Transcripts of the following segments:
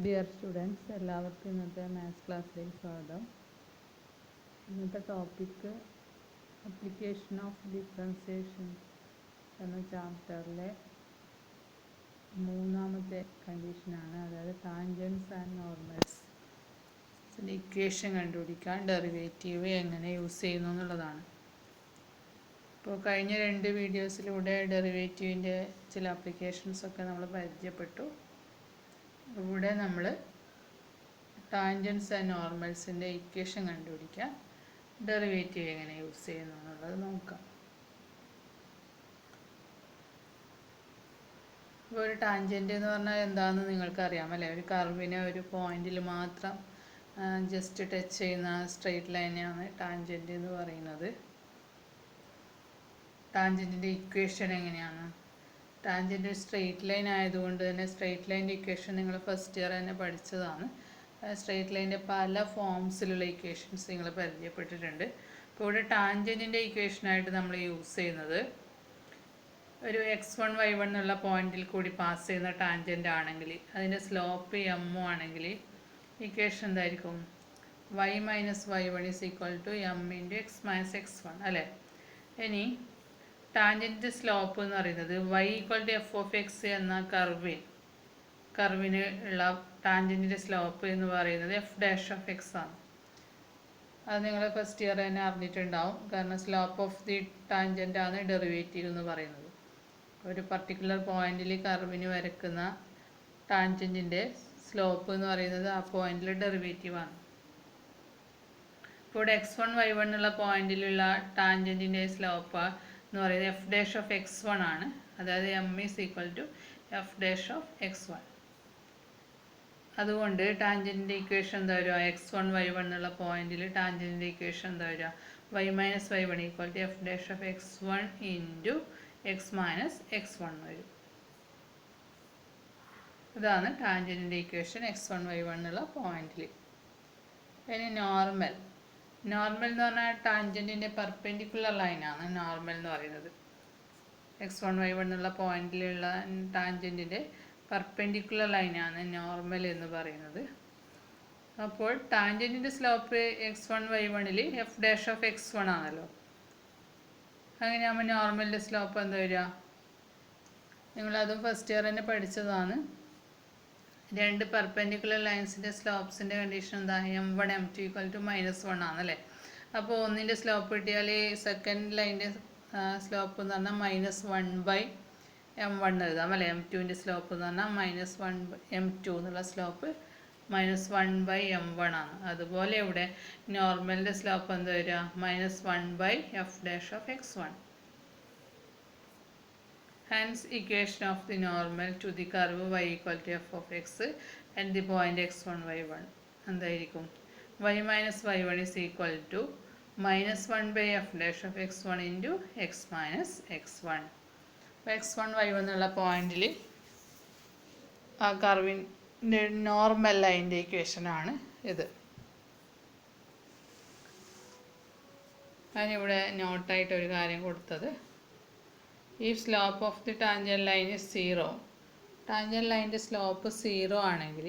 Dear students, എല്ലാവർക്കും ഇന്നത്തെ maths ക്ലാസ്സിലേക്ക് സ്വാഗതം. ഇന്നത്തെ ടോപ്പിക്ക് അപ്ലിക്കേഷൻ ഓഫ് ഡിഫറൻസിയേഷൻ എന്ന ചാപ്റ്ററിലെ മൂന്നാമത്തെ കണ്ടീഷനാണ്. അതായത് ടാൻജൻസ് ആൻഡ് നോർമൽസ്. ഇക്വേഷൻ കണ്ടുപിടിക്കാൻ ഡെറിവേറ്റീവ് എങ്ങനെ യൂസ് ചെയ്യുന്നു എന്നുള്ളതാണ്. ഇപ്പോൾ കഴിഞ്ഞ 2 വീഡിയോസിലൂടെ ഡെറിവേറ്റീവിൻ്റെ ചില ആപ്ലിക്കേഷൻസൊക്കെ നമ്മൾ പരിചയപ്പെട്ടു. ഇവിടെ നമ്മൾ ടാൻജൻസ് ആൻഡ് നോർമൽസിൻ്റെ ഇക്വേഷൻ കണ്ടുപിടിക്കാൻ ഡെറിവേറ്റീവ് എങ്ങനെ യൂസ് ചെയ്യുന്നു എന്നുള്ളത് നോക്കാം. ഇപ്പോൾ ഒരു ടാൻജൻറ്റ് എന്ന് പറഞ്ഞാൽ എന്താണെന്ന് നിങ്ങൾക്കറിയാം അല്ലേ? ഒരു കർവിനെ ഒരു പോയിന്റിൽ മാത്രം ജസ്റ്റ് ടച്ച് ചെയ്യുന്ന സ്ട്രെയിറ്റ് ലൈനെയാണ് ടാൻജൻറ്റ് എന്ന് പറയുന്നത്. ടാൻജൻറ്റിൻ്റെ ഇക്വേഷൻ എങ്ങനെയാണ്? ടാൻജൻറ്റ് സ്ട്രെയിറ്റ് ലൈൻ ആയതുകൊണ്ട് തന്നെ സ്ട്രെയിറ്റ് ലൈൻ്റെ ഇക്വേഷൻ നിങ്ങൾ ഫസ്റ്റ് ഇയർ തന്നെ പഠിച്ചതാണ്. സ്ട്രെയിറ്റ് ലൈൻ്റെ പല ഫോംസിലുള്ള ഇക്വേഷൻസ് നിങ്ങൾ പരിചയപ്പെട്ടിട്ടുണ്ട്. ഇപ്പോൾ ഇവിടെ ടാൻജൻറ്റിൻ്റെ ഇക്വേഷനായിട്ട് നമ്മൾ യൂസ് ചെയ്യുന്നത് ഒരു x1 y1 എന്നുള്ള പോയിന്റിൽ കൂടി പാസ് ചെയ്യുന്ന ടാൻജൻ്റ് ആണെങ്കിൽ അതിൻ്റെ സ്ലോപ്പ് m ആണെങ്കിൽ ഇക്വേഷൻ എന്തായിരിക്കും? y minus y1 is equal to m into x minus x1 അല്ലേ? ഇനി ടാൻജൻറ്റ് സ്ലോപ്പ് എന്ന് പറയുന്നത് y equal to f of x എന്ന കർവിന് ഉള്ള ടാൻജൻറ്റിൻ്റെ സ്ലോപ്പ് എന്ന് പറയുന്നത് എഫ് ഡാഷ് ഓഫ് എക്സ് ആണ്. അത് നിങ്ങൾ ഫസ്റ്റ് ഇയർ തന്നെ അറിഞ്ഞിട്ടുണ്ടാവും. കാരണം സ്ലോപ്പ് ഓഫ് ദി ടാൻജൻ്റ് ആണ് ഡെറിവേറ്റീവ് എന്ന് പറയുന്നത്. ഒരു പർട്ടിക്കുലർ പോയിന്റിൽ കർവിന് വരക്കുന്ന ടാൻജൻറ്റിൻ്റെ സ്ലോപ്പ് എന്ന് പറയുന്നത് ആ പോയിന്റിൽ ഡെറിവേറ്റീവാണ്. ഇപ്പോൾ ഇവിടെ x1 y1 എന്നുള്ള പോയിന്റിലുള്ള ടാൻജൻറ്റിൻ്റെ സ്ലോപ്പ് എന്ന് പറയുന്നത് എഫ് ഡാഷ് ഓഫ് x1 ആണ്. അതായത് m is equal to f dash of x1. അതുകൊണ്ട് ടാൻജൻറ്റിൻ്റെ ഇക്വേഷൻ എന്താ വരിക? x1 y1 എന്നുള്ള പോയിന്റിൽ ടാൻജൻറ്റിൻ്റെ ഇക്വേഷൻ എന്താ വരിക? y minus y1 equal to f dash of x1 into x minus x1 വരും. ഇതാണ് ടാൻജൻറ്റിൻ്റെ ഇക്വേഷൻ x1 y1 എന്നുള്ള പോയിന്റിൽ. ഇനി നോർമൽ എന്ന് പറഞ്ഞാൽ ടാൻജൻറ്റിൻ്റെ പെർപെൻഡിക്കുലർ ലൈനാണ് നോർമൽ എന്ന് പറയുന്നത്. x1 y1 എന്നുള്ള പോയിന്റിലുള്ള ടാൻജൻറ്റിൻ്റെ പെർപെൻഡിക്കുലർ ലൈനാണ് നോർമൽ എന്ന് പറയുന്നത്. അപ്പോൾ ടാൻജൻറ്റിൻ്റെ സ്ലോപ്പ് x1 y1ൽ എഫ് ഡാഷ് ഓഫ് x1 ആണല്ലോ. അങ്ങനെയാകുമ്പോൾ നോർമലിൻ്റെ സ്ലോപ്പ് എന്താ വരിക? നിങ്ങളതും ഫസ്റ്റ് ഇയർ തന്നെ പഠിച്ചതാണ്. 2 പെർപെൻഡിക്കുലർ ലൈൻസിൻ്റെ സ്ലോപ്സിൻ്റെ കണ്ടീഷൻ എന്താ? m1 m2 ഈക്വൽ ടു -1 ആണല്ലേ. അപ്പോൾ ഒന്നിൻ്റെ സ്ലോപ്പ് കിട്ടിയാൽ സെക്കൻഡ് ലൈൻ്റെ സ്ലോപ്പ് എന്ന് പറഞ്ഞാൽ -1/m1 എഴുതാം അല്ലേ. m2ൻ്റെ സ്ലോപ്പ് എന്ന് പറഞ്ഞാൽ -1/m2 എന്നുള്ള സ്ലോപ്പ് -1/m1 ആണ്. അതുപോലെ ഇവിടെ നോർമലിൻ്റെ സ്ലോപ്പ് എന്താ വരിക? -1/f dash of x1. Hence equation of the normal to the curve y equal to f of x at the point x1 y1 എന്തായിരിക്കും? y minus y1 is equal to -1/f dash of x1 into x minus x1. അപ്പോൾ x1 y1 എന്നുള്ള പോയിന്റിൽ ആ കർവിൻ്റെ normal ലൈൻ്റെ ഇക്വേഷനാണ് ഇത്. ഞാനിവിടെ നോട്ടായിട്ടൊരു കാര്യം കൊടുത്തത്, ഈ slope of the tangent line is 0. Tangent ലൈൻ്റെ സ്ലോപ്പ് 0 ആണെങ്കിൽ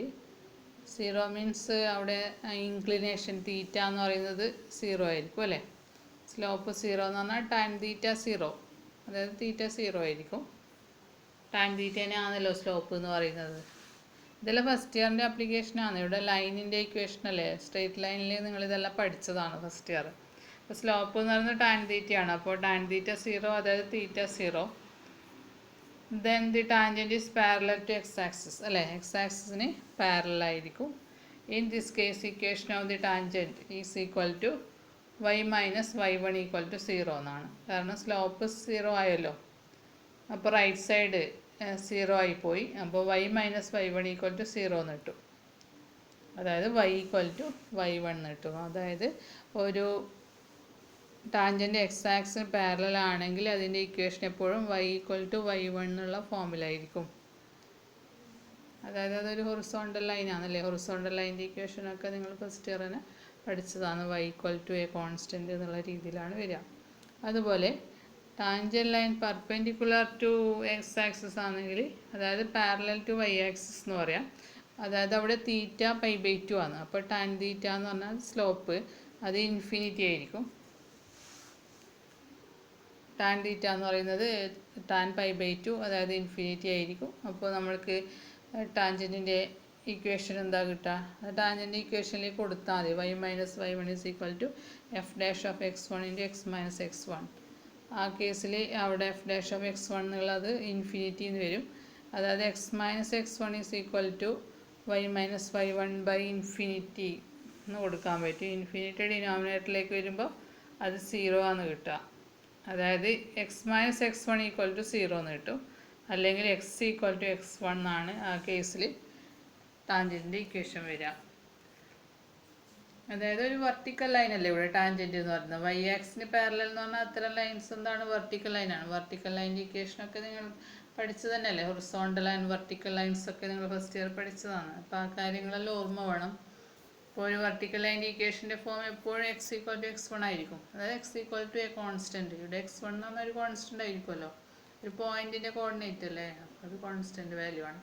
0 മീൻസ് അവിടെ ഇൻക്ലിനേഷൻ തീറ്റ എന്ന് പറയുന്നത് 0 ആയിരിക്കും അല്ലേ. സ്ലോപ്പ് 0 എന്ന് പറഞ്ഞാൽ ടാൻ തീറ്റ 0, അതായത് തീറ്റ 0 ആയിരിക്കും. ടാൻ തീറ്റേനെ ആണല്ലോ സ്ലോപ്പ് എന്ന് പറയുന്നത്. ഇതെല്ലാം ഫസ്റ്റ് ഇയറിൻ്റെ ആപ്ലിക്കേഷനാണ്. ഇവിടെ ലൈനിൻ്റെ ഇക്വേഷൻ അല്ലേ, സ്ട്രെയിറ്റ് ലൈനിൽ നിങ്ങളിതെല്ലാം പഠിച്ചതാണ് ഫസ്റ്റ് ഇയർ. അപ്പോൾ സ്ലോപ്പ് എന്ന് പറയുന്നത് ടാൻ തീറ്റയാണ്. അപ്പോൾ ടാൻ തീറ്റ 0, അതായത് theta 0. Then the tangent is parallel to x axis അല്ലേ. എക്സ് ആക്സിസിന് പാരലൽ ആയിരിക്കും. In this case equation of the tangent is equal to y minus y1 equal to 0 എന്നാണ്. കാരണം സ്ലോപ്പ് 0 ആയല്ലോ. അപ്പോൾ റൈറ്റ് സൈഡ് 0 ആയിപ്പോയി. അപ്പോൾ y minus y1 equal to 0 എന്ന് കിട്ടും. അതായത് y ഈക്വൽ ടു y1 എന്ന് കിട്ടും. അതായത് ഒരു ടാൻജൻറ്റ് എക്സ് ആക്സിന് പാരലൽ ആണെങ്കിൽ അതിൻ്റെ ഇക്വേഷൻ എപ്പോഴും y ഈക്വൽ ടു y1 എന്നുള്ള ഫോമിലായിരിക്കും. അതായത് അതൊരു ഹൊറിസോണ്ടൽ ലൈനാണല്ലേ. ഹൊറിസോണ്ടൽ ലൈൻ്റെ ഇക്വേഷനൊക്കെ നിങ്ങൾ ഫസ്റ്റ് ഇയർ തന്നെ പഠിച്ചതാണ്. y equal to a constant എന്നുള്ള രീതിയിലാണ് വരിക. അതുപോലെ tangent line perpendicular to x axis ആണെങ്കിൽ, അതായത് പാരലൽ ടു y ആക്സിസ് എന്ന് പറയാം, അതായത് അവിടെ തീറ്റ π/2 ആണ്. അപ്പോൾ ടാൻ തീറ്റ എന്ന് പറഞ്ഞാൽ സ്ലോപ്പ് അത് ഇൻഫിനിറ്റി ആയിരിക്കും. ടാൻ തീറ്റ എന്ന് പറയുന്നത് ടാൻ π/2, അതായത് ഇൻഫിനിറ്റി ആയിരിക്കും. അപ്പോൾ നമ്മൾക്ക് ടാൻജൻറ്റിൻ്റെ ഇക്വേഷൻ എന്താ കിട്ടുക? ടാൻജൻറ്റ് ഇക്വേഷനിലേക്ക് കൊടുത്താൽ മതി y-y1 = f'(x1) × x - x1. ആ കേസിൽ അവിടെ f'(x1) എന്നുള്ളത് ഇൻഫിനിറ്റി എന്ന് വരും. അതായത് x - x1 = y - y1/ഇൻഫിനിറ്റി എന്ന് കൊടുക്കാൻ പറ്റും. ഇൻഫിനിറ്റി ഡിനോമിനേറ്ററിലേക്ക് വരുമ്പോൾ അത് 0 ആണ് കിട്ടുക. അതായത് x - x1 = 0 എന്ന് കിട്ടും. അല്ലെങ്കിൽ x = x1 ആണ് ആ കേസിൽ ടാൻജൻറ്റിൻ്റെ ഇക്വേഷൻ വരിക. അതായത് ഒരു വെർട്ടിക്കൽ ലൈൻ അല്ലേ ഇവിടെ ടാൻജൻറ്റ് എന്ന് പറയുന്നത്. വൈ ആക്സിന് പാരലൽ എന്ന് പറഞ്ഞാൽ അത്തരം ലൈൻസ് എന്താണ്? വെർട്ടിക്കൽ ലൈനാണ്. വെർട്ടിക്കൽ ലൈൻ്റെ ഇക്വേഷനൊക്കെ നിങ്ങൾ പഠിച്ചത് തന്നെയല്ലേ? ഹൊറിസോണ്ടൽ ആൻഡ് വെർട്ടിക്കൽ ലൈൻസ് ഒക്കെ നിങ്ങൾ ഫസ്റ്റ് ഇയർ പഠിച്ചതാണ്. അപ്പോൾ ആ കാര്യങ്ങളെല്ലാം ഓർമ്മ വേണം. ഇപ്പോൾ ഒരു വെർട്ടിക്കൽ ലൈൻ്റെ ഇക്വേഷൻ്റെ ഫോം എപ്പോഴും x = x1 ആയിരിക്കും. അതായത് x = a കോൺസ്റ്റൻറ്റ്. ഇവിടെ x1 എന്ന് പറഞ്ഞാൽ ഒരു കോൺസ്റ്റൻ്റ് ആയിരിക്കുമല്ലോ. ഒരു പോയിൻറ്റിൻ്റെ കോർഡിനേറ്റ് അല്ലേ, അത് കോൺസ്റ്റൻറ്റ് വാല്യൂ ആണ്.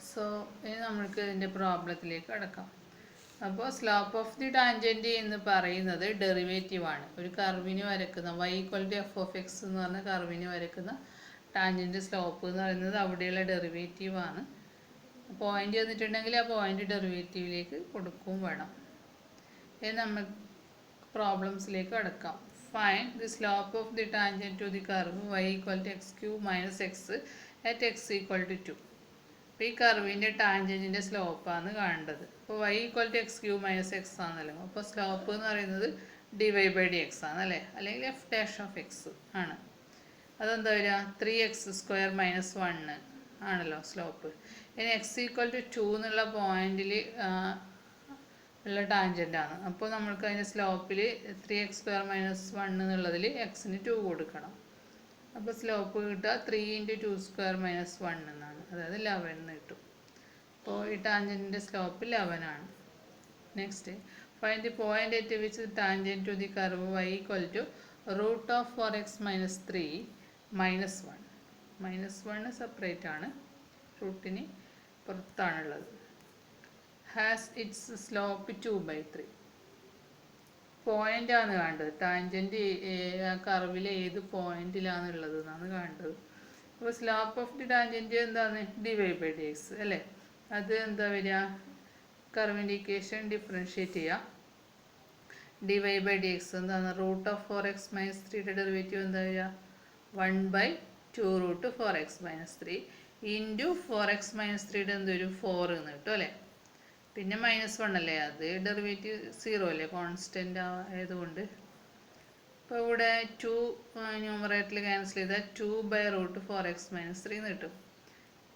സോ ഇനി നമ്മൾക്ക് ഇതിൻ്റെ പ്രോബ്ലത്തിലേക്ക് കടക്കാം. അപ്പോൾ സ്ലോപ്പ് ഓഫ് ദി ടാൻജൻറ്റ് എന്ന് പറയുന്നത് ഡെറിവേറ്റീവ് ആണ്. ഒരു കർവിന് വരക്കുന്ന y = f(x) എന്ന് പറഞ്ഞ കർവിന് വരക്കുന്ന ടാൻജൻറ്റ് സ്ലോപ്പ് എന്ന് പറയുന്നത് അവിടെയുള്ള ഡെറിവേറ്റീവ് ആണ്. പോയിന്റ് തന്നിട്ടുണ്ടെങ്കിൽ ആ പോയിന്റ് ഡെറിവേറ്റീവിലേക്ക് കൊടുക്കുകയും വേണം. ഇനി നമ്മൾ പ്രോബ്ലംസിലേക്ക് കടക്കാം. Find the slope of the tangent to the curve y = x³ - x at x = 2. അപ്പോൾ ഈ കർവിൻ്റെ ടാൻജൻറ്റിൻ്റെ സ്ലോപ്പാണ് കാണേണ്ടത്. അപ്പോൾ y = x³ - x ആണല്ലോ. അപ്പോൾ സ്ലോപ്പ് എന്ന് പറയുന്നത് dy/dx ആണല്ലേ, അല്ലെങ്കിൽ f'(x) ആണ്. അതെന്താ വരിക? 3x² - 1 ആണല്ലോ സ്ലോപ്പ്. ഇനി x = 2 എന്നുള്ള പോയിന്റിൽ ഉള്ള ടാൻജൻ്റാണ്. അപ്പോൾ നമ്മൾക്ക് അതിൻ്റെ സ്ലോപ്പിൽ 3x² - 1 എന്നുള്ളതിൽ x-ന് 2 കൊടുക്കണം. അപ്പോൾ സ്ലോപ്പ് കിട്ടുക 3 × 2² - 1 എന്നാണ്. അതായത് 11 എന്ന് കിട്ടും. അപ്പോൾ ഈ ടാൻജൻറ്റിൻ്റെ സ്ലോപ്പ് 11 ആണ്. Next, find the point at which tangent to the curve y = √4x - 3 - 1. -1 separate ആണ്, റൂട്ടിന് പുറത്താണുള്ളത്. Has it's slope 2/3. പോയിൻ്റാണ് കാണേണ്ടത്. ടാൻജൻറ്റ് കർവിലെ ഏത് പോയിന്റിലാണുള്ളത് എന്നാണ് കാണേണ്ടത്. അപ്പോൾ സ്ലോപ്പ് ഓഫ് ദി ടാൻജൻറ്റ് എന്താണ്? dy/dx അല്ലേ. അത് എന്താ വരിക? കർവിൻ്റെ ഇക്വേഷൻ ഡിഫറൻഷ്യേറ്റ് ചെയ്യുക. dy/dx എന്താണ്? √4x - 3യുടെ ഡെറിവേറ്റീവ് എന്താ വരിക? 1/2 √4x - 3 ഇൻറ്റു 4x - 3യുടെ എന്തൊരു 4 എന്ന് കിട്ടും അല്ലേ. പിന്നെ -1 അല്ലേ, അത് ഡെറിവേറ്റീവ് 0 അല്ലേ, കോൺസ്റ്റൻ്റ് ആയതുകൊണ്ട്. അപ്പോൾ ഇവിടെ 2 ന്യൂമറേറ്ററിൽ ക്യാൻസൽ ചെയ്താൽ 2/√4x - 3 എന്ന് കിട്ടും.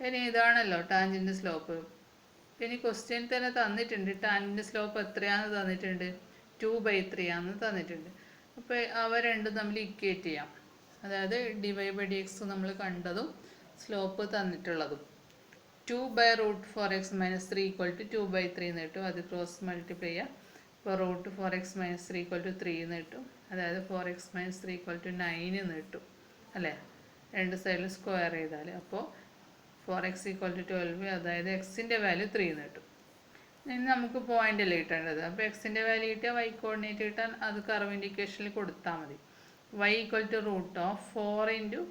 ഇനി ഇതാണല്ലോ ടാൻജൻറ്റ് സ്ലോപ്പ്. ഇനി ക്വസ്റ്റ്യൻ തന്നെ തന്നിട്ടുണ്ട് ടാൻജൻറ്റ് സ്ലോപ്പ് എത്രയാണെന്ന് തന്നിട്ടുണ്ട്, 2/3 ആണെന്ന് തന്നിട്ടുണ്ട്. അപ്പോൾ അവ രണ്ടും തമ്മിൽ ഇക്വേറ്റ് ചെയ്യാം. അതായത് dy/dx നമ്മൾ കണ്ടതും സ്ലോപ്പ് തന്നിട്ടുള്ളതും. 2/√4x - 3 = 2/3 എന്ന് കിട്ടും. അത് ക്രോസ് മൾട്ടിപ്ലൈ ചെയ്യുക. ഇപ്പോൾ √4x - 3 = 3 എന്ന് കിട്ടും. അതായത് 4x - 3 = 9 എന്ന് കിട്ടും അല്ലേ, രണ്ട് സൈഡിൽ സ്ക്വയർ ചെയ്താൽ. അപ്പോൾ 4x = 12, അതായത് എക്സിൻ്റെ വാല്യൂ 3 എന്ന് കിട്ടും. ഇനി നമുക്ക് പോയിന്റ് അല്ലേ കിട്ടേണ്ടത്. അപ്പോൾ എക്സിൻ്റെ വാല്യൂ കിട്ടിയാൽ y കോർഡിനേറ്റ് കിട്ടാൻ അത് കർവിൻ്റെ ഇക്വേഷനിൽ കൊടുത്താൽ മതി. y = √4 ×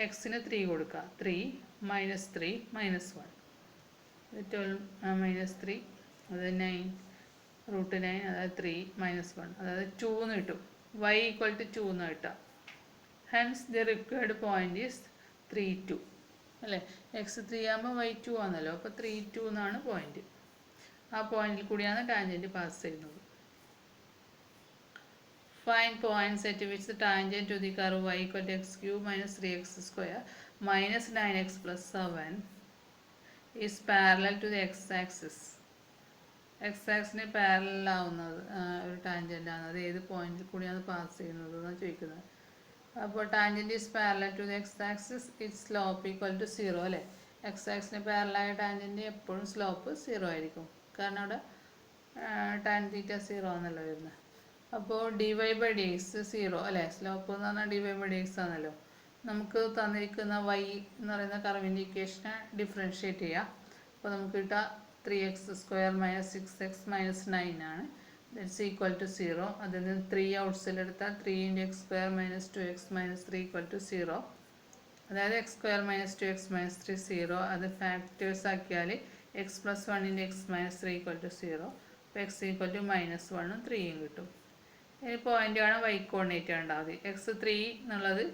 x-ന് 3 കൊടുക്കുക. 3 - 3 - 1 12 - 3 അത് 9 √9, അതായത് 3 - 1 അതായത് 2 എന്ന് കിട്ടും. y = 2 എന്ന് കിട്ടുക. Hence the required point is 3, 2 അല്ലേ. എക്സ് 3 ആകുമ്പോൾ y 2 ആണല്ലോ. അപ്പോൾ 3, 2 എന്നാണ് പോയിന്റ്. ആ പോയിന്റിൽ കൂടിയാണ് ടാൻജൻറ്റ് പാസ് ചെയ്യുന്നത്. Find points at which the tangent to the curve y = x³ - 3x² - 9x + 7 is parallel to the x-axis. x-axis parallel ആവുന്നത് ഒരു ടാൻജൻ്റ് ആണ്. അത് ഏത് പോയിന്റിൽ കൂടിയാണ് പാസ് ചെയ്യുന്നത് എന്നാണ് ചോദിക്കുന്നത്. അപ്പോൾ tangent is parallel to the x-axis, its slope = 0 അല്ലേ. x-axis പാരലായ ടാൻജൻറ്റ് എപ്പോഴും സ്ലോപ്പ് 0 ആയിരിക്കും. കാരണം അവിടെ tan θ 0 ആണല്ലോ വരുന്നത്. അപ്പോൾ dy/dx 0 അല്ലേ. സ്ലോപ്പ് എന്ന് പറഞ്ഞാൽ dy/dx ആണല്ലോ. നമുക്ക് തന്നിരിക്കുന്ന y എന്ന് പറയുന്ന കർവിൻ്റെ ഇക്വേഷനെ ഡിഫറൻഷ്യേറ്റ് ചെയ്യാം. അപ്പോൾ നമുക്ക് കിട്ടുക 3x² - 6x - 9 ആണ്. That's equal to 0. അതിൽ നിന്ന് 3 ഔട്ട്സൈഡ് എടുത്താൽ 3 × x² - 2x - 3 = 0. അതായത് x² - 2x - 3 0. അത് ഫാക്ടേഴ്സ് ആക്കിയാൽ x + 1 × x - 3 = 0. അപ്പോൾ x = -1ഉം 3ഉം കിട്ടും. ഇനി പോയിൻ്റാണ് y കോർഡിനേറ്റ് ഉണ്ടാവുക. x3 എന്നുള്ളത്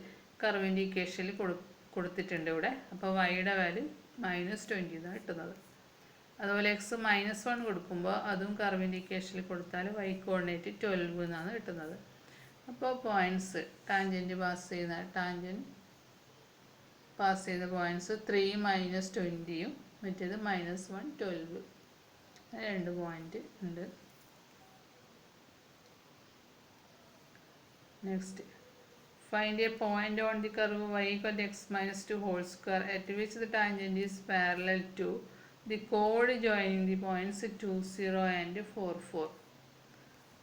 കർവിൻ്റെ ഇക്വേഷനിൽ കൊടുത്തിട്ടുണ്ട് ഇവിടെ. അപ്പോൾ വൈയുടെ വാല്യൂ -20 എന്നാണ് കിട്ടുന്നത്. അതുപോലെ x -1 കൊടുക്കുമ്പോൾ അതും കർവിൻ്റെ ഇക്വേഷനിൽ കൊടുത്താൽ y കോർഡിനേറ്റ് 12 എന്നാണ് കിട്ടുന്നത്. അപ്പോൾ പോയിൻറ്റ്സ് ടാൻജൻറ്റ് പാസ് ചെയ്ത പോയിൻറ്റ്സ് 3 - 20ഉം മറ്റേത് -1 12. രണ്ട് പോയിൻ്റ് ഉണ്ട്. Next, find a point on the curve y = x - 2 whole square at which the tangent is parallel to the chord joining the points 2, 0 and 4, 4.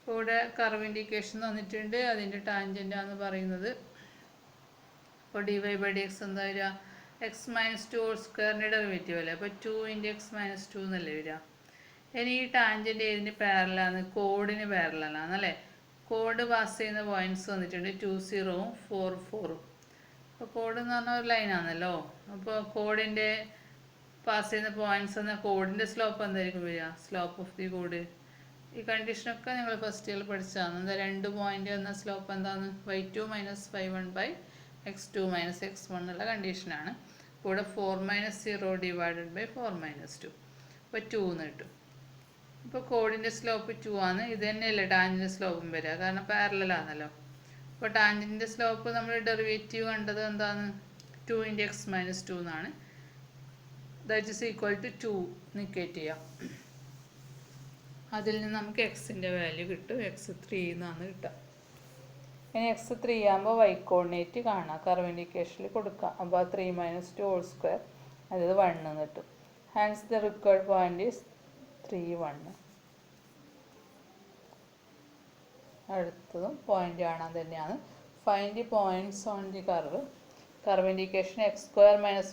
ഇവിടെ കർവിൻ്റെ equation തന്നിട്ടുണ്ട്. അതിൻ്റെ ടാൻജൻ്റ് ആണെന്ന് പറയുന്നത്. അപ്പോൾ dy/dx എന്താ വരിക? x - 2 whole squareൻ്റെ ഡെറിവേറ്റീവ് അല്ലേ. അപ്പോൾ 2 × x - 2 എന്നല്ലേ വരിക. ഇനി ഈ ടാൻജൻ്റ് ഏതിന് പാരലാണ്? കോഡിന് പാരലാണല്ലേ. കോഡ് പാസ് ചെയ്യുന്ന പോയിൻറ്റ്സ് വന്നിട്ടുണ്ട് 2, 0ഉം 4, 4ഉം. അപ്പോൾ കോഡ് എന്ന് പറഞ്ഞാൽ ഒരു ലൈനാണല്ലോ. അപ്പോൾ കോഡിൻ്റെ പാസ് ചെയ്യുന്ന പോയിൻറ്റ്സ് എന്നാൽ കോഡിൻ്റെ സ്ലോപ്പ് എന്തായിരിക്കും വരിക? Slope of the code. ഈ കണ്ടീഷനൊക്കെ നിങ്ങൾ ഫസ്റ്റ് ഇയറിൽ പഠിച്ചതാണ്. എന്താ 2 പോയിൻ്റ് എന്ന സ്ലോപ്പ് എന്താണ്? y2 - y1/x2 - x1 എന്നുള്ള കണ്ടീഷനാണ്. കൂടെ 4 - 0 / 4 - 2. അപ്പോൾ 2 എന്ന് കിട്ടും. ഇപ്പോൾ കോഡിൻ്റെ സ്ലോപ്പ് 2 ആണ്. ഇത് തന്നെയല്ലേ ടാൻജൻ്റെ സ്ലോപ്പും വരിക, കാരണം പാരലലാണല്ലോ. അപ്പോൾ ടാൻജൻ്റെ സ്ലോപ്പ് നമ്മൾ ഡെറിവേറ്റീവ് കണ്ടത് എന്താണ്? 2 × x - 2 എന്നാണ്. ദാറ്റ് ഈസ് ഈക്വൽ ടു 2 നിക്കേറ്റ് ചെയ്യാം. അതിൽ നിന്ന് നമുക്ക് എക്സിൻ്റെ വാല്യൂ കിട്ടും. x3 എന്നാണ് കിട്ടുക. ഇനി x3 ആകുമ്പോൾ y കോർഡിനേറ്റ് കാണാം, കർവിൻ്റെ ഇക്വേഷനിൽ കൊടുക്കാം. അപ്പോൾ 3 - 2 whole square അതായത് 1 എന്ന് കിട്ടും. Hence the required point is 3, 1. അടുത്തതും പോയിന്റ് കാണാൻ തന്നെയാണ്. Find the points on the curve. കർവിൻ്റെ equation x² -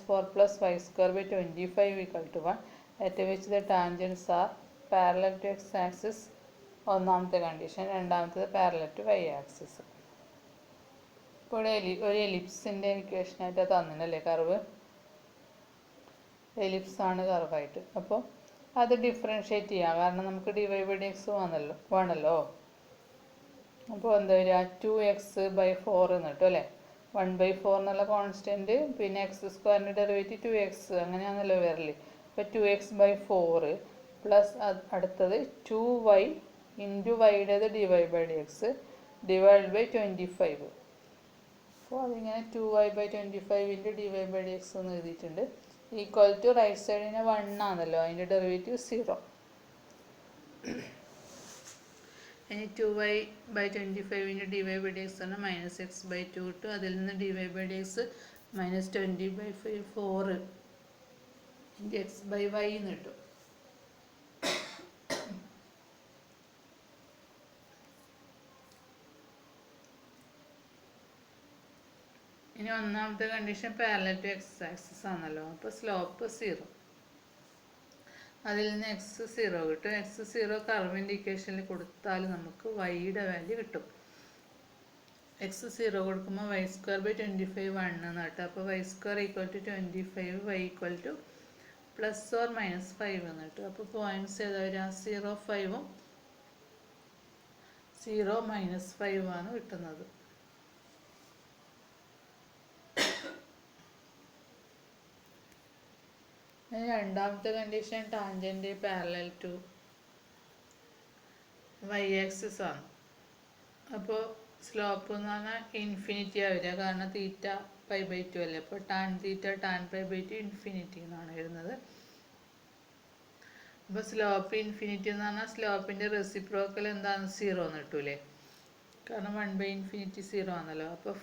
4 + y² / 25 = 1 at which the tangents are parallel to x axis. ഒന്നാമത്തെ കണ്ടീഷൻ. രണ്ടാമത്തേത് പാരലൽ ടു y axis. ഇപ്പോൾ ഒരു എലിപ്സിൻ്റെ ഇക്വേഷനായിട്ട് തന്നിട്ടല്ലേ കർവ്. എലിപ്സാണ് കർവായിട്ട്. അപ്പോൾ അത് ഡിഫറൻഷ്യേറ്റ് ചെയ്യാം, കാരണം നമുക്ക് dy/dx വേണമല്ലോ. അപ്പോൾ എന്താ വരിക? 2x/4 എന്ന് കിട്ടും അല്ലേ. 1/4 എന്നുള്ള കോൺസ്റ്റൻറ്റ്, പിന്നെ x² ഡെറിവേറ്റീവ് 2x, അങ്ങനെയാണല്ലോ വരല്. അപ്പോൾ 2x/4 പ്ലസ് അടുത്തത് 2y × y dy/dx / 25. അപ്പോൾ അതിങ്ങനെ 2y/25 × dy/dx എന്ന് എഴുതിയിട്ടുണ്ട്. ഈക്വൽ ടു റൈറ്റ് സൈഡിന് 1 ആണല്ലോ, അതിൻ്റെ ഡെറിവേറ്റീവ് 0. ഇനി 2y/25 × dy/dx ആണ് -x/2 കിട്ടും. അതിൽ നിന്ന് dy/dx -20/4 × x/y എന്ന് കിട്ടും. ഇനി ഒന്നാമത്തെ condition parallel to x axis ആണല്ലോ. അപ്പോൾ സ്ലോപ്പ് 0. അതിൽ നിന്ന് x0 കിട്ടും. x0 കർവിൻ്റെ ഇക്വേഷനിൽ കൊടുത്താൽ നമുക്ക് വൈയുടെ വാല്യൂ കിട്ടും. x0 കൊടുക്കുമ്പോൾ y² / 25 1 എന്ന് കിട്ടും. അപ്പോൾ y² = 25, y = +or - 5 എന്ന് കിട്ടും. അപ്പോൾ പോയിൻറ്റ്സ് ഏതാ വരിക? 0, 5ഉം 0, -5 ആണ് കിട്ടുന്നത്. രണ്ടാമത്തെ condition tangent parallel to y axis ആണ്. അപ്പോൾ സ്ലോപ്പ് എന്ന് പറഞ്ഞാൽ ഇൻഫിനിറ്റി വരിക, കാരണം തീറ്റ π/2 അല്ലേ. അപ്പോൾ ടാൻ തീറ്റ ടാൻ π/2 ഇൻഫിനിറ്റി എന്നാണ് വരുന്നത്. അപ്പോൾ സ്ലോപ്പ് ഇൻഫിനിറ്റി എന്ന് പറഞ്ഞാൽ സ്ലോപ്പിൻ്റെ റെസിപ്രോക്കൽ എന്താണ്? 0 എന്ന് കിട്ടൂലേ, കാരണം 1/∞ 0 ആണല്ലോ. അപ്പോൾ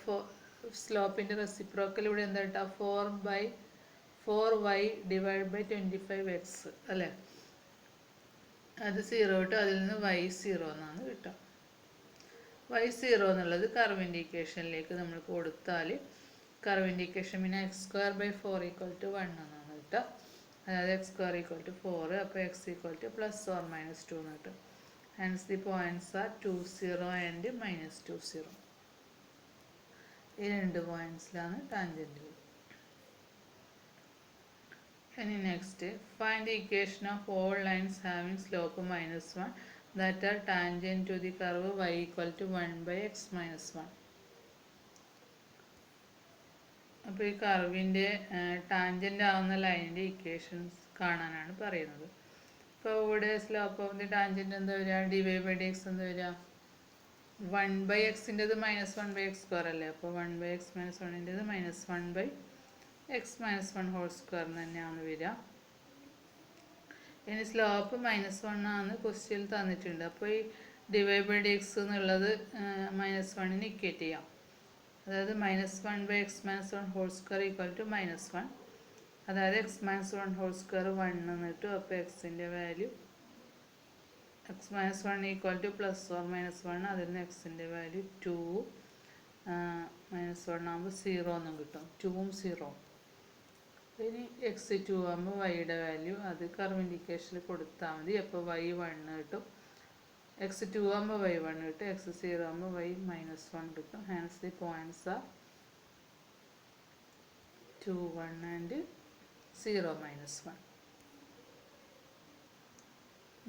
സ്ലോപ്പിൻ്റെ റെസിപ്രോക്കൽ ഇവിടെ എന്താ കിട്ടുക? 4y / 25x അല്ലേ. അത് 0 കിട്ടും. അതിൽ നിന്ന് y0 എന്നാണ് കിട്ടുക. y0 എന്നുള്ളത് കർവിൻ്റെ ഇക്വേഷനിലേക്ക് നമ്മൾ കൊടുത്താൽ കർവിൻ്റെ ഇക്വേഷൻ പിന്നെ x²/4 = 1 എന്നാണ് കിട്ടുക. അതായത് x² = 4, അപ്പോൾ x = +or-2 എന്ന് കിട്ടും. Hence the points are 2, 0 and -2, 0. ഈ രണ്ട് പോയിന്റ്സിലാണ് ടാൻജൻറ്റുകൾ. ഇനി next, find the equation of all lines having slope -1 that are tangent to the curve y = 1/x - 1. അപ്പോൾ ഈ കർവിൻ്റെ ടാൻജൻ്റ് ആവുന്ന ലൈനിൻ്റെ ഇക്വേഷൻസ് കാണാനാണ് പറയുന്നത്. അപ്പോൾ ഇവിടെ സ്ലോപ്പ് ഓഫ് ദി ടാൻജൻറ്റ് എന്താ വരിക? dy/dx എന്താ വരിക? 1/x-ൻ്റെത് -1/x² അല്ലേ? അപ്പോൾ 1/x - 1-ൻ്റെത് -1/x - 1² എന്ന് തന്നെയാണ് വരിക. ഇനി സ്ലോപ്പ് -1 ആണ് ക്വസ്റ്റ്യനിൽ തന്നിട്ടുണ്ട്. അപ്പോൾ ഈ dy/dx എന്നുള്ളത് -1-നെ ഇക്വേറ്റ് ചെയ്യാം. അതായത് -1/x - 1² = -1. അതായത് x - 1² 1 എന്ന് കിട്ടും. അപ്പോൾ എക്സിൻ്റെ വാല്യൂ x - 1 = +or-1. അതിൽ നിന്ന് എക്സിൻ്റെ വാല്യൂ 2 -1 ആകുമ്പോൾ 0 എന്നും കിട്ടും. 2ഉം 0. ഇനി x2 ആകുമ്പോൾ വൈയുടെ വാല്യൂ അത് കർവിൻ്റെ ഇക്വേഷനിൽ കൊടുത്താൽ മതി. അപ്പോൾ y 1 കിട്ടും. x2 ആകുമ്പോൾ y 1 കിട്ടും. x0 ആകുമ്പോൾ y -1 കിട്ടും. Hence the points are 2, 1 and 0, -1.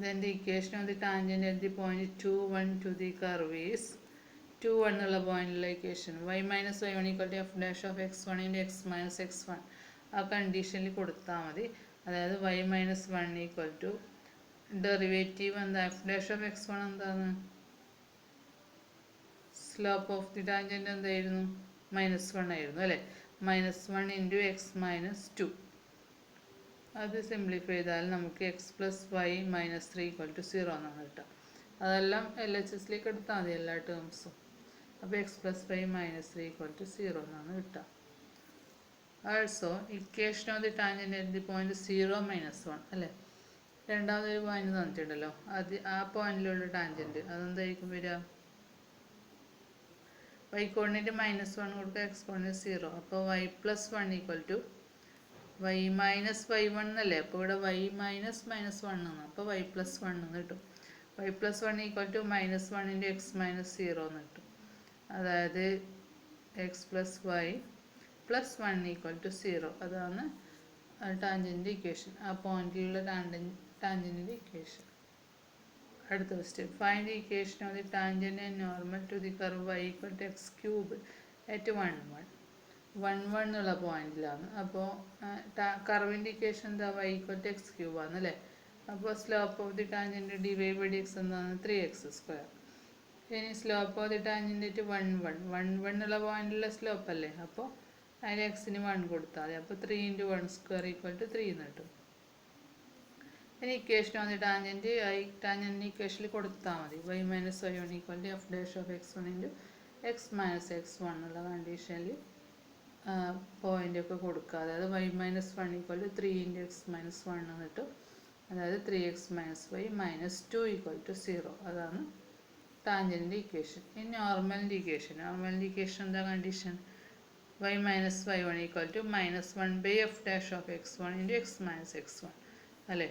Then the equation of the tangent at the point 2, 1 to the curve is 2, 1 എന്നുള്ള പോയിന്റിലുള്ള equation y - y1 = f' (x1 × x - x1). ആ കണ്ടീഷനിൽ കൊടുത്താൽ മതി. അതായത് y - 1 ഡെറിവേറ്റീവ് എന്താ? f'(x1) എന്താണ്? സ്ലോപ്പ് ഓഫ് ദി ടാൻജൻറ്റ് എന്തായിരുന്നു? -1 ആയിരുന്നു അല്ലേ? -1 × x - 2. അത് സിംപ്ലിഫൈ ചെയ്താൽ നമുക്ക് x + y - 3 = 0 എന്നാണ് കിട്ടുക. അതെല്ലാം LHSലേക്ക് എടുത്താൽ മതി എല്ലാ ടേംസും. അപ്പോൾ x + y - 3 = 0 എന്നാണ് കിട്ടുക. Also equation of the tangent at the point 0, -1 അല്ലേ? രണ്ടാമതൊരു പോയിന്റ് തന്നിട്ടുണ്ടല്ലോ, അത് ആ പോയിന്റിലുള്ള ടാൻജൻറ്റ് അതെന്തായിരിക്കും വരിക? y കോർഡിനേറ്റ് -1 കൊടുക്കുക, x കോർഡിനേറ്റ് 0. അപ്പോൾ y + 1 = y - y1 എന്നല്ലേ? അപ്പോൾ ഇവിടെ y - -1 എന്ന്, അപ്പോൾ y + 1 എന്ന് കിട്ടും. y + 1 = -1 × x - 0 എന്ന് കിട്ടും. അതായത് x + y + 1 = 0. അതാണ് ടാൻജൻറ്റിൻ്റെ ഇക്വേഷൻ, ആ പോയിന്റിലുള്ള ടാൻജൻറ്റിൻ്റെ ഇക്വേഷൻ. അടുത്ത question, find the equation of the tangent and normal to the curve y = x³ at 1, 1. 1, 1 എന്നുള്ള പോയിന്റിലാണ്. അപ്പോൾ കർവിൻ്റെ ഇക്വേഷൻ എന്താ? y = x³ ആണല്ലേ? അപ്പോൾ slope of the tangent dy/dx എന്താണ്? 3x². ഇനി slope of the tangent at 1, 1. 1, 1 എന്നുള്ള പോയിന്റിലുള്ള സ്ലോപ്പ് അല്ലേ? അപ്പോൾ അതിൽ എക്സിന് 1 കൊടുത്താൽ മതി. അപ്പോൾ 3 × 1² = 3 എന്ന് കിട്ടും. ഇനി ഇക്വേഷൻ ഓഫ് ദി ടാൻജൻറ്റ് ടാൻജൻറ്റിൻ്റെ ഇക്വേഷനിൽ കൊടുത്താൽ മതി. y - y1 = f'(x1 × x - x1) എന്നുള്ള കണ്ടീഷനിൽ പോയിൻ്റൊക്കെ കൊടുക്കുക. അതായത് y - 1 = 3 × x - 1 എന്ന് കിട്ടും. അതായത് 3x - y - 2 = 0. അതാണ് ടാൻജൻറ്റിൻ്റെ ഇക്വേഷൻ. ഇനി നോർമലിൻ്റെ ഇക്വേഷൻ എന്താ condition? y - y1 = -1/f'(x1 × x - x1) അല്ലേ?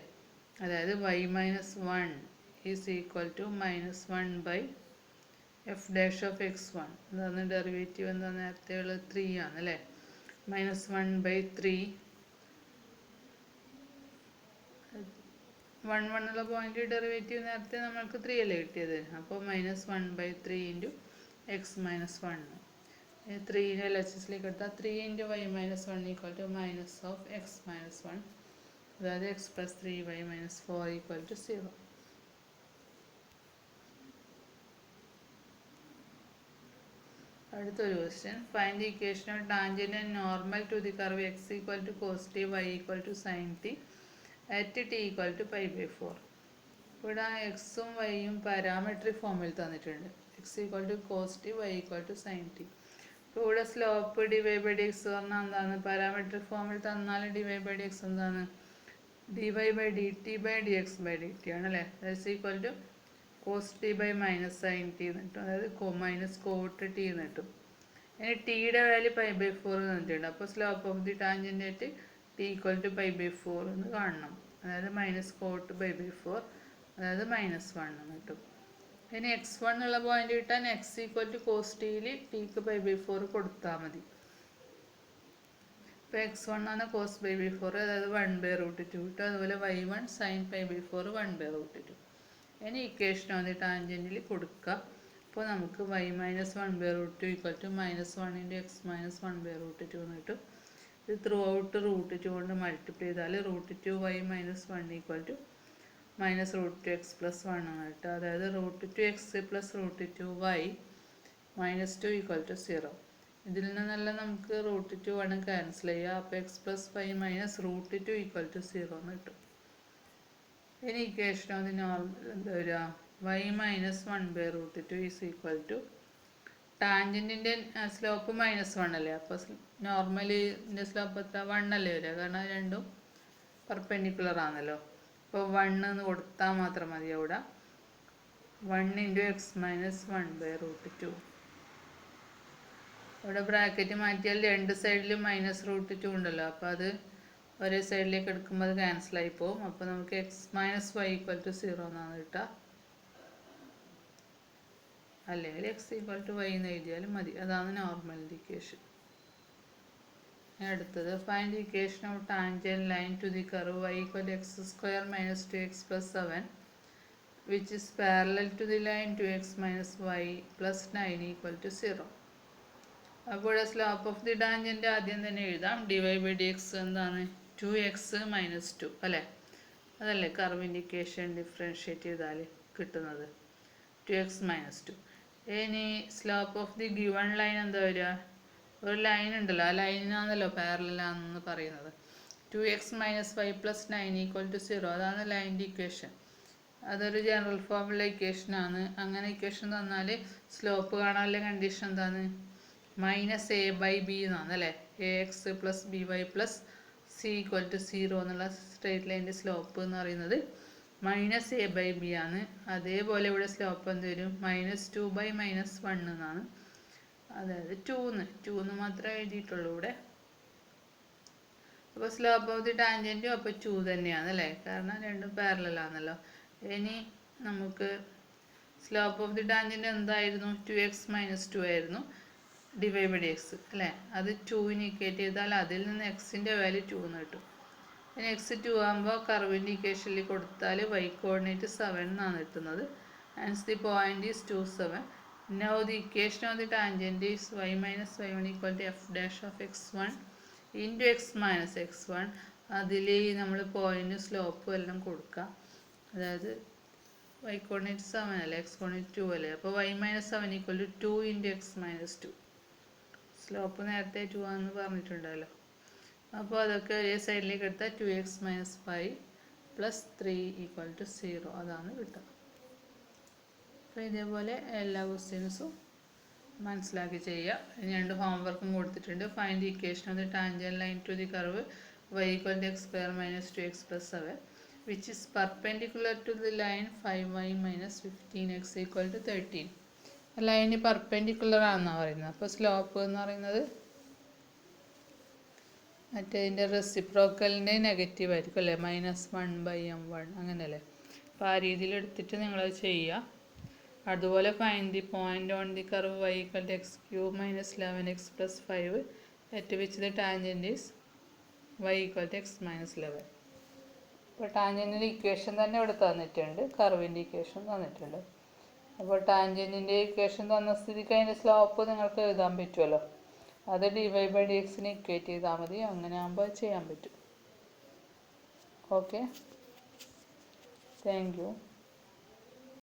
അതായത് y - 1 = -1/f'(x1). അതാണ് ഡെറിവേറ്റീവ് എന്താ? നേരത്തെ ഉള്ളത് 3 ആണ് അല്ലേ? -1/3. 1, 1 എന്നുള്ള പോയിന്റ് ഡെറിവേറ്റീവ് നേരത്തെ നമ്മൾക്ക് 3 അല്ലേ കിട്ടിയത്? അപ്പോൾ -1/3 × x - 1. 3 LHSലേക്ക് എടുത്താൽ 3 × y - 1 = -(x - 1). അതായത് x + 3y - 4 = 0. അടുത്തൊരു question, find the equation of tangent and normal to the curve x = cos t, y = sin t at t = π/4. ഇവിടെ എക്സും വൈയും പാരാമെട്രിക് ഫോമിൽ തന്നിട്ടുണ്ട്. x = cos t, y = sin t. ഇപ്പോൾ ഇവിടെ slope dy/dx പറഞ്ഞാൽ എന്താണ്? പാരാമെട്രിക് ഫോമിൽ തന്നാൽ dy/dx എന്താണ്? dy/dt/dx/dt ആണല്ലേ? = cos t / -sin t എന്ന് കിട്ടും. അതായത് -cot t എന്ന് കിട്ടും. ഇനി ടിയുടെ വാല്യൂ π/4 തന്നിട്ടുണ്ട്. അപ്പോൾ സ്ലോപ്പ് ഓഫ് ദി ടാൻജൻ്റ് ആയിട്ട് ടി ഈക്വൽ ടു π/4 എന്ന് കാണണം. അതായത് മൈനസ് കോട്ട് π/4, അതായത് -1 എന്ന് കിട്ടും. ഇനി x1 എന്നുള്ള പോയിന്റ് കിട്ടാൻ x ഈക്വൽ ടു കോസ് ടിയിൽ ടിക്ക് π/4 കൊടുത്താൽ മതി. ഇപ്പോൾ x1 ആണ് കോസ് π/4, അതായത് 1/√2 കിട്ടും. അതുപോലെ y1 സൈൻ π/4 1/√2. ഇനി ഇക്വേഷൻ ഓഫ് ദി ടാൻജൻറ്റിൽ കൊടുക്കുക. അപ്പോൾ നമുക്ക് y - 1/√2 ഈക്വൽ ടു -1 × x - 1/√2 എന്ന് കിട്ടും. ഇത് ത്രൂ ഔട്ട് √2 കൊണ്ട് മൾട്ടിപ്ലൈ ചെയ്താൽ √2y - 1 ഈക്വൽ ടു -√2x + 1 എന്ന് കിട്ടും. അതായത് √2x + √2y -2 ഈക്വൽ ടു 0. ഇതിൽ നിന്നെല്ലാം നമുക്ക് √2 1 ക്യാൻസൽ ചെയ്യുക. അപ്പോൾ x + y - √2 ഈക്വൽ ടു 0 എന്ന് കിട്ടും. ഇനി ഇക്വേഷൻ ഓഫ് ദി നോർമൽ എന്താ വരിക? y - 1/√2 ഈസ് ഈക്വൽ ടു ടാൻജൻറ്റിൻ്റെ സ്ലോപ്പ് -1 അല്ലേ, അപ്പോൾ നോർമലിൻ്റെ സ്ലോപ്പ് എത്ര? 1 അല്ലേ വരിക, കാരണം രണ്ടും പെർപെൻഡിക്കുലർ ആണല്ലോ. അപ്പോൾ 1 എന്ന് കൊടുത്താൽ മാത്രം മതി. അവിടെ 1 × x - 1/√2. ഇവിടെ ബ്രാക്കറ്റ് മാറ്റിയാൽ രണ്ട് സൈഡിലും -√2 ഉണ്ടല്ലോ, അപ്പോൾ അത് ഒരേ സൈഡിലേക്ക് എടുക്കുമ്പോൾ അത് ക്യാൻസലായി പോകും. അപ്പോൾ നമുക്ക് x - y = 0 എന്നാണ് കിട്ടുക. അല്ലെങ്കിൽ x = y എന്ന് എഴുതിയാലും മതി. അതാണ് നോർമൽ ഇക്വേഷൻ. അടുത്തത് find equation of tangent line to the curve y = x² - 2x + 7 which is parallel to the line 2x - y + 9 = 0. അപ്പോൾ സ്ലോപ്പ് ഓഫ് ദി ടാൻജന്റ് ആദ്യം തന്നെ എഴുതാം. dy/dx എന്താണ്? 2x - 2 അല്ലേ, അതല്ലേ കർവിൻ്റെ ഇക്വേഷൻ ഡിഫറൻഷ്യേറ്റ് ചെയ്താൽ കിട്ടുന്നത് 2x - 2. ഇനി slope of the given line എന്താ വരിക? ഒരു ലൈൻ ഉണ്ടല്ലോ, ആ ലൈനാണല്ലോ പാരലലാണെന്ന് പറയുന്നത്. 2x - y + 9 = 0. അതാണ് ലൈൻ്റെ ഇക്വേഷൻ. അതൊരു ജനറൽ ഫോമുള്ള ഇക്വേഷനാണ്. അങ്ങനെ ഇക്വേഷൻ തന്നാൽ സ്ലോപ്പ് കാണാനുള്ള കണ്ടീഷൻ എന്താണ്? -a/b എന്നാണ് അല്ലേ. ax + by + c = 0 എന്നുള്ള സ്ട്രേറ്റ് ലൈൻ്റെ സ്ലോപ്പ് എന്ന് പറയുന്നത് -a/b ആണ്. അതേപോലെ ഇവിടെ സ്ലോപ്പ് എന്ത് വരും? -2/- 1 എന്നാണ്. അതായത് 2 എന്ന് മാത്രമേ എഴുതിയിട്ടുള്ളൂ ഇവിടെ. അപ്പോൾ സ്ലോപ്പ് ഓഫ് ദി ടാൻജൻറ്റും അപ്പോൾ 2 തന്നെയാണ് അല്ലേ, കാരണം രണ്ടും പാരലലാണല്ലോ. ഇനി നമുക്ക് സ്ലോപ്പ് ഓഫ് ദി ടാൻജൻറ്റ് എന്തായിരുന്നു? 2x - 2 ആയിരുന്നു dy/dx അല്ലേ. അത് 2ന് ഇക്വേറ്റ് ചെയ്താൽ അതിൽ നിന്ന് എക്സിൻ്റെ വാല്യൂ 2 എന്ന് കിട്ടും. ഇനി x 2 ആകുമ്പോൾ കർവിൻ്റെ ഇക്വേഷനിൽ കൊടുത്താൽ y കോർഡിനേറ്റ് 7 എന്നാണ് കിട്ടുന്നത്. Hans the point is 2, 7. Now the equation of the tangent is y - y1 = f' of x1 into x - x1. അതിൽ നമ്മൾ പോയിന്റ് സ്ലോപ്പും എല്ലാം കൊടുക്കുക. അതായത് y കോർഡിനേറ്റ് 7 അല്ലേ, x കോർഡിനേറ്റ് 2 അല്ലേ. അപ്പോൾ y - 7 = 2 × x - 2. സ്ലോപ്പ് നേരത്തെ 2 ആണെന്ന് പറഞ്ഞിട്ടുണ്ടല്ലോ. അപ്പോൾ അതൊക്കെ ഒരേ സൈഡിലേക്ക് എടുത്താൽ 2x - y + 3 = 0. അതാണ് കിട്ടുക. അപ്പോൾ ഇതേപോലെ എല്ലാ ക്വസ്റ്റ്യൻസും മനസ്സിലാക്കി ചെയ്യുക. ഇനി 2 ഹോംവർക്കും കൊടുത്തിട്ടുണ്ട്. Find the equation of the tangent line to the curve y = x² - 2x + 7 which is perpendicular to the line 5y - 15x = 13. Line perpendicular ആണെന്നാണ് പറയുന്നത്. അപ്പോൾ സ്ലോപ്പ് എന്ന് പറയുന്നത് മറ്റേതിൻ്റെ റെസിപ്രോക്കലിൻ്റെ നെഗറ്റീവ് ആയിരിക്കും അല്ലേ, -1/m1 അങ്ങനെയല്ലേ. അപ്പോൾ ആ രീതിയിൽ എടുത്തിട്ട് നിങ്ങളത് ചെയ്യുക. അതുപോലെ find the point on the curve y = x³ - 11x + 5 at which the tangent is y = x - 11. അപ്പോൾ ടാൻജൻറ്റിൻ്റെ ഇക്വേഷൻ തന്നെ ഇവിടെ തന്നിട്ടുണ്ട്, കർവിൻ്റെ ഇക്വേഷൻ തന്നിട്ടുണ്ട്. അപ്പോൾ ടാൻജൻറ്റിൻ്റെ ഇക്വേഷൻ തന്ന സ്ഥിതിക്ക് അതിൻ്റെ സ്ലോപ്പ് നിങ്ങൾക്ക് എഴുതാൻ പറ്റുമല്ലോ. അത് dy/dxനെ ഇക്വേറ്റ് ചെയ്താൽ മതി. അങ്ങനെ ആകുമ്പോൾ ചെയ്യാൻ പറ്റും. Okay, thank you.